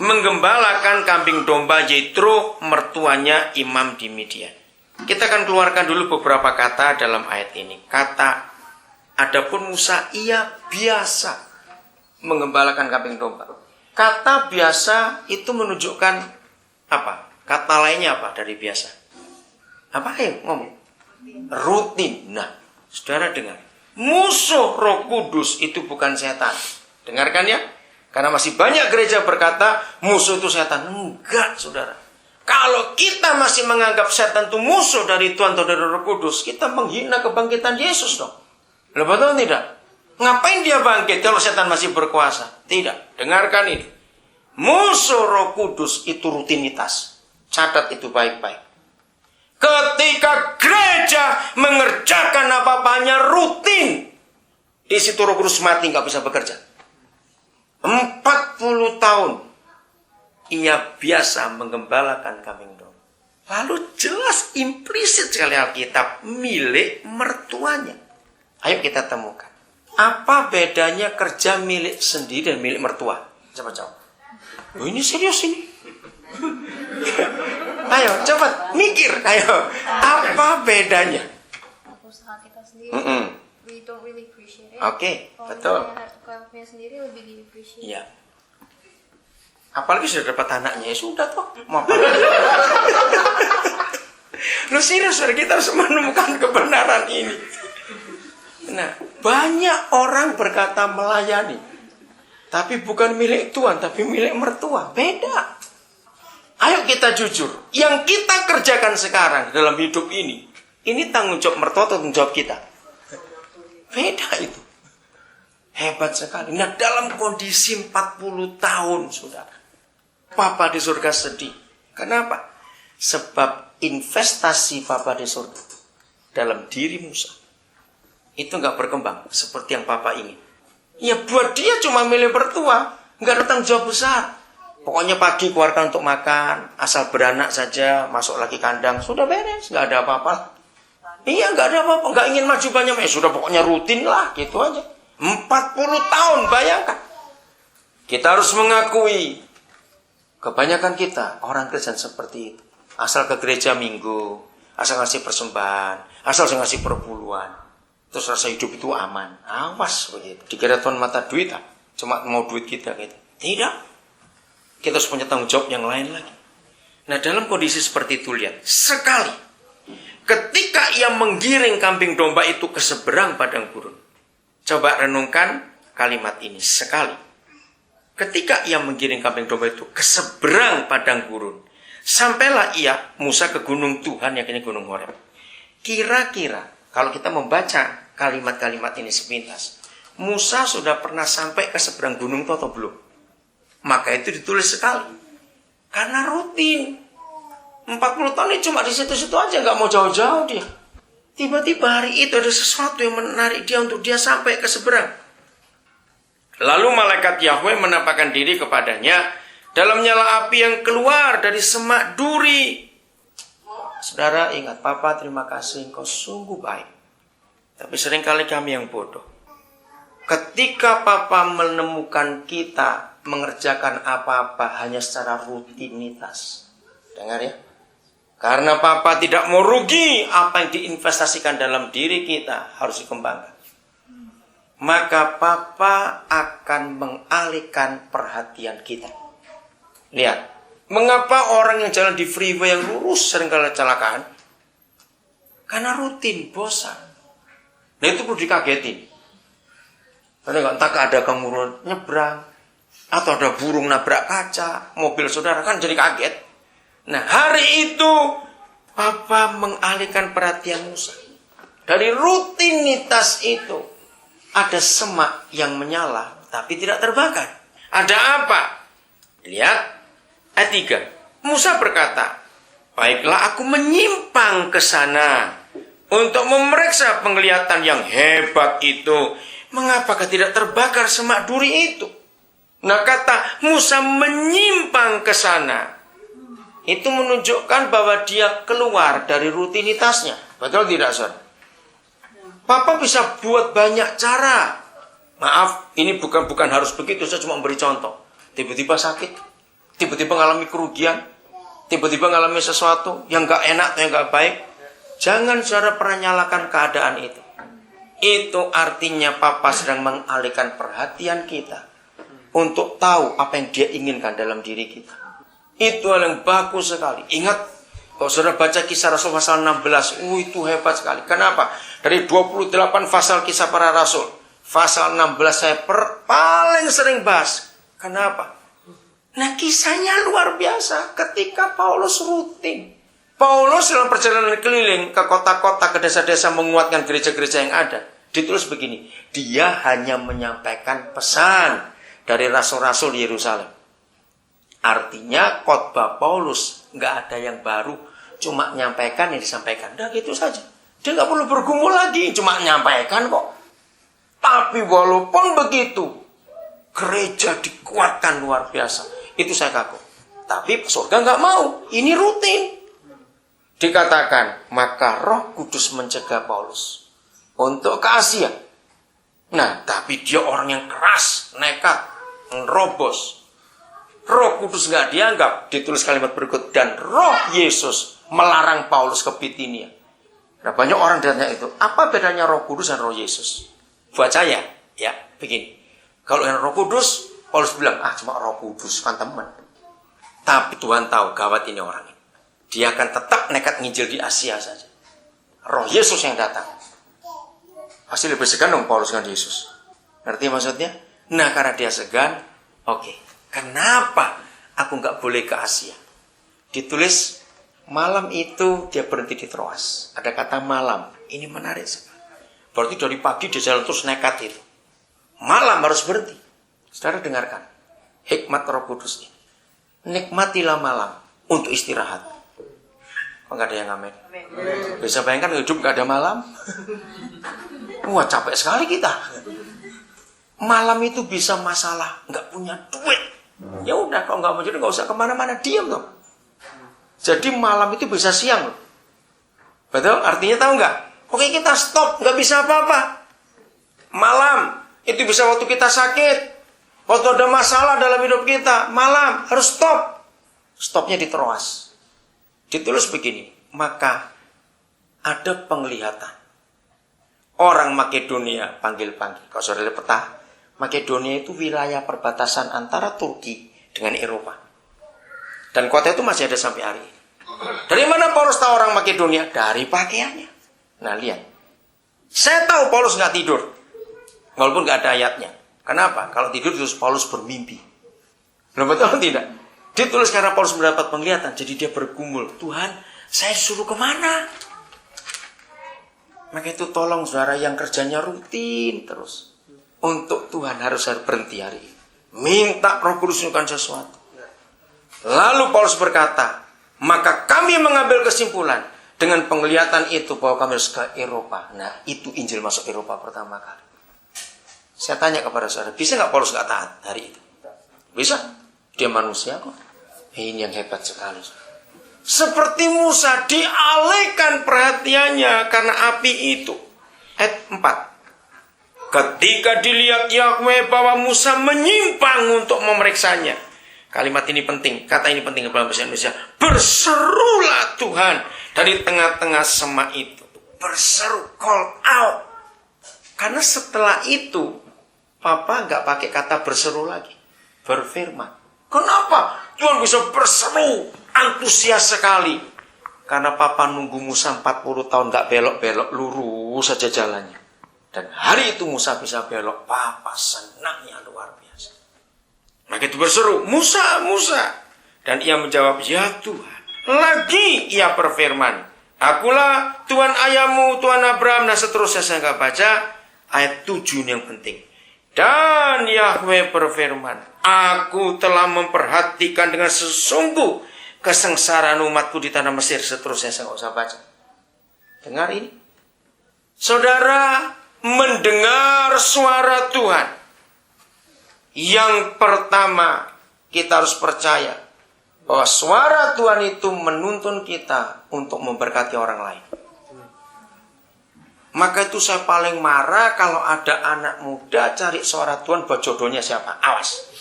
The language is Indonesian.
menggembalakan kambing domba Yitro, mertuanya imam di Midian. Kita akan keluarkan dulu beberapa kata dalam ayat ini. Kata, adapun Musa ia biasa menggembalakan kambing domba. Kata biasa itu menunjukkan apa? Kata lainnya apa dari biasa? Apa yang ngomong? Rutin. Nah, saudara dengar. Musuh Roh Kudus itu bukan setan. Dengarkan ya. Karena masih banyak gereja berkata musuh itu setan. Enggak, saudara. Kalau kita masih menganggap setan itu musuh dari Tuhan atau dari Roh Kudus, kita menghina kebangkitan Yesus dong. Betul tidak? Ngapain dia bangkit kalau setan masih berkuasa? Tidak. Dengarkan ini. Musuh Roh Kudus itu rutinitas. Catat itu baik-baik. Ketika gereja mengerjakan apa-apanya rutin, di situ Roh Kudus mati, nggak bisa bekerja. 40 tahun ia biasa menggembalakan kambing domba. Lalu jelas implisit sekali Alkitab milik mertuanya. Ayo kita temukan. Apa bedanya kerja milik sendiri dan milik mertua? Coba jawab. Oh, ini serius ini. Ayo coba mikir. Ayo. Apa bedanya? Usaha kita sendiri. We don't really appreciate it. Oke, betul. Kalau punya sendiri lebih di appreciate. Iya. Apalagi sudah dapat anaknya, ya sudah toh. Mau apa? Lu serius, kita harus menemukan kebenaran ini. Nah, banyak orang berkata melayani, tapi bukan milik Tuhan, tapi milik mertua. Beda. Ayo kita jujur. Yang kita kerjakan sekarang dalam hidup ini tanggung jawab mertua atau tanggung jawab kita? Beda itu. Hebat sekali. Nah, dalam kondisi 40 tahun, saudara, Papa di surga sedih. Kenapa? Sebab investasi Papa di surga dalam diri Musa itu nggak berkembang seperti yang Papa ingin. Ya buat dia cuma milik mertua, nggak ada tanggung jawab besar. Pokoknya pagi keluarkan untuk makan, asal beranak saja, masuk lagi kandang, sudah beres, nggak ada apa-apa. Iya, nggak ada apa-apa, nggak ingin maju banyak, sudah pokoknya rutin lah, gitu aja. 40 tahun, bayangkan. Kita harus mengakui, kebanyakan kita, orang Kristen seperti itu. Asal ke gereja minggu, asal ngasih persembahan, asal ngasih perpuluhan. Terus rasa hidup itu aman. Awas begitu. Dikira Tuhan mata duit, cuma mau duit kita gitu. Tidak. Kita harus punya tanggung jawab yang lain lagi. Nah, dalam kondisi seperti itu, lihat. Sekali, ketika ia menggiring kambing domba itu ke seberang padang gurun. Coba renungkan kalimat ini. Sekali, ketika ia menggiring kambing domba itu ke seberang padang gurun, sampailah ia, Musa, ke gunung Tuhan, yakni gunung Horeb. Kira-kira, kalau kita membaca kalimat-kalimat ini sepintas, Musa sudah pernah sampai ke seberang gunung itu atau belum? Maka itu ditulis sekali. Karena rutin. 40 tahun ini cuma di situ-situ aja, nggak mau jauh-jauh dia. Tiba-tiba hari itu ada sesuatu yang menarik dia untuk dia sampai ke seberang. Lalu malaikat Yahweh menampakkan diri kepadanya dalam nyala api yang keluar dari semak duri. Saudara ingat, Papa terima kasih, engkau sungguh baik. Tapi seringkali kami yang bodoh. Ketika Papa menemukan kita mengerjakan apa-apa hanya secara rutinitas. Dengar ya. Karena Papa tidak mau rugi, apa yang diinvestasikan dalam diri kita harus dikembangkan. Maka Papa akan mengalihkan perhatian kita. Lihat, mengapa orang yang jalan di freeway yang lurus seringkali kecelakaan? Karena rutin, bosan. Nah itu perlu dikagetin. Entah ada kemurun nyebrang, atau ada burung nabrak kaca, mobil saudara, kan jadi kaget. Nah hari itu Papa mengalihkan perhatian Musa. Dari rutinitas itu ada semak yang menyala tapi tidak terbakar. Ada apa? Lihat ayat 3. Musa berkata, baiklah aku menyimpang ke sana untuk memeriksa penglihatan yang hebat itu. Mengapakah tidak terbakar semak duri itu? Nah kata Musa menyimpang ke sana, itu menunjukkan bahwa dia keluar dari rutinitasnya. Betul tidak, Son? Papa bisa buat banyak cara. Maaf, ini bukan harus begitu, saya cuma memberi contoh. Tiba-tiba sakit, tiba-tiba mengalami kerugian, tiba-tiba mengalami sesuatu yang gak enak atau yang gak baik, jangan saudara pernah nyalakan keadaan itu. Itu artinya Papa sedang mengalihkan perhatian kita untuk tahu apa yang dia inginkan dalam diri kita. Itu hal yang bagus sekali. Ingat, kalau saudara baca kisah Rasul pasal 16, itu hebat sekali. Kenapa? Dari 28 pasal kisah para Rasul, pasal 16 saya paling sering bahas. Kenapa? Nah, kisahnya luar biasa ketika Paulus rutin. Paulus dalam perjalanan keliling ke kota-kota, ke desa-desa menguatkan gereja-gereja yang ada. Ditulis begini, dia hanya menyampaikan pesan dari rasul-rasul Yerusalem. Artinya khotbah Paulus nggak ada yang baru, cuma nyampaikan yang disampaikan. Nah gitu saja. Dia nggak perlu bergumul lagi, cuma nyampaikan kok. Tapi walaupun begitu, gereja dikuatkan luar biasa. Itu saya kagum. Tapi surga nggak mau, ini rutin. Dikatakan, maka Roh Kudus mencegah Paulus untuk ke Asia. Nah, tapi dia orang yang keras, nekat, nerobos. Roh Kudus nggak dianggap. Ditulis kalimat berikut, dan Roh Yesus melarang Paulus ke Bitinia. Nah, banyak orang ditanya itu, apa bedanya Roh Kudus dan Roh Yesus? Buat saya, ya begini. Kalau yang Roh Kudus, Paulus bilang, cuma Roh Kudus kan teman. Tapi Tuhan tahu gawat ini orang ini. Dia akan tetap nekat nginjil di Asia saja. Roh Yesus yang datang. Pasti lebih segan dong Paulus dengan Yesus. Ngerti maksudnya? Nah, karena dia segan, oke. Kenapa aku nggak boleh ke Asia? Ditulis, malam itu dia berhenti di Troas. Ada kata malam. Ini menarik sekali. Berarti dari pagi dia jalan terus nekat itu. Malam harus berhenti. Saudara dengarkan. Hikmat Roh Kudus ini. Nikmatilah malam untuk istirahat. Kok nggak ada yang ngamen? Bisa bayangkan hidup nggak ada malam? Wah, capek sekali kita. Malam itu bisa masalah, nggak punya duit. Ya udah, kalau nggak mau jadi nggak usah kemana-mana, diam dong. Jadi malam itu bisa siang loh. Betul? Artinya tahu nggak? Oke, kita stop, nggak bisa apa-apa. Malam itu bisa waktu kita sakit, waktu ada masalah dalam hidup kita. Malam harus stop. Stopnya di Troas. Ditulis begini, maka ada penglihatan. Orang Makedonia panggil-panggil. Kalau saudara lihat peta, Makedonia itu wilayah perbatasan antara Turki dengan Eropa. Dan kota itu masih ada sampai hari ini. Dari mana Paulus tahu orang Makedonia? Dari pakaiannya. Nah, lihat. Saya tahu Paulus nggak tidur. Walaupun nggak ada ayatnya. Kenapa? Kalau tidur terus Paulus bermimpi. Belum betul tidak? Ditulis karena Paulus mendapat penglihatan. Jadi dia bergumul. Tuhan, saya suruh kemana? Maka itu tolong saudara yang kerjanya rutin terus. Untuk Tuhan harus berhenti hari ini. Minta Roh Kudus menunjukkan sesuatu. Lalu Paulus berkata, maka kami mengambil kesimpulan dengan penglihatan itu bahwa kami harus ke Eropa. Nah, itu Injil masuk Eropa pertama kali. Saya tanya kepada saudara, bisa nggak Paulus nggak taat hari itu? Bisa. Dia manusia kok. Ini yang hebat sekali. Seperti Musa dialihkan perhatiannya karena api itu. Ayat 4. Ketika dilihat Yahweh bahwa Musa menyimpang untuk memeriksanya. Kalimat ini penting, kata ini penting dalam bahasa Indonesia. Berserulah Tuhan dari tengah-tengah semak itu. Berseru, call out. Karena setelah itu, Papa nggak pakai kata berseru lagi. Berfirman. Kenapa? Tuhan bisa berseru, antusias sekali. Karena Papa nunggu Musa 40 tahun nggak belok-belok, lurus saja jalannya. Dan hari itu Musa bisa belok, Papa senangnya luar biasa. Maka itu berseru, Musa, Musa. Dan ia menjawab, ya Tuhan. Lagi ia berfirman, akulah Tuhan ayahmu, Tuhan Abraham. Nah seterusnya saya nggak baca. Ayat 7 ini yang penting. Dan Yahweh berfirman, aku telah memperhatikan dengan sesungguh kesengsaraan umatku di tanah Mesir. Seterusnya saya nggak usah baca. Dengar ini. Saudara mendengar suara Tuhan. Yang pertama kita harus percaya bahwa suara Tuhan itu menuntun kita untuk memberkati orang lain. Maka itu saya paling marah kalau ada anak muda cari suara Tuhan buat jodohnya siapa. Awas.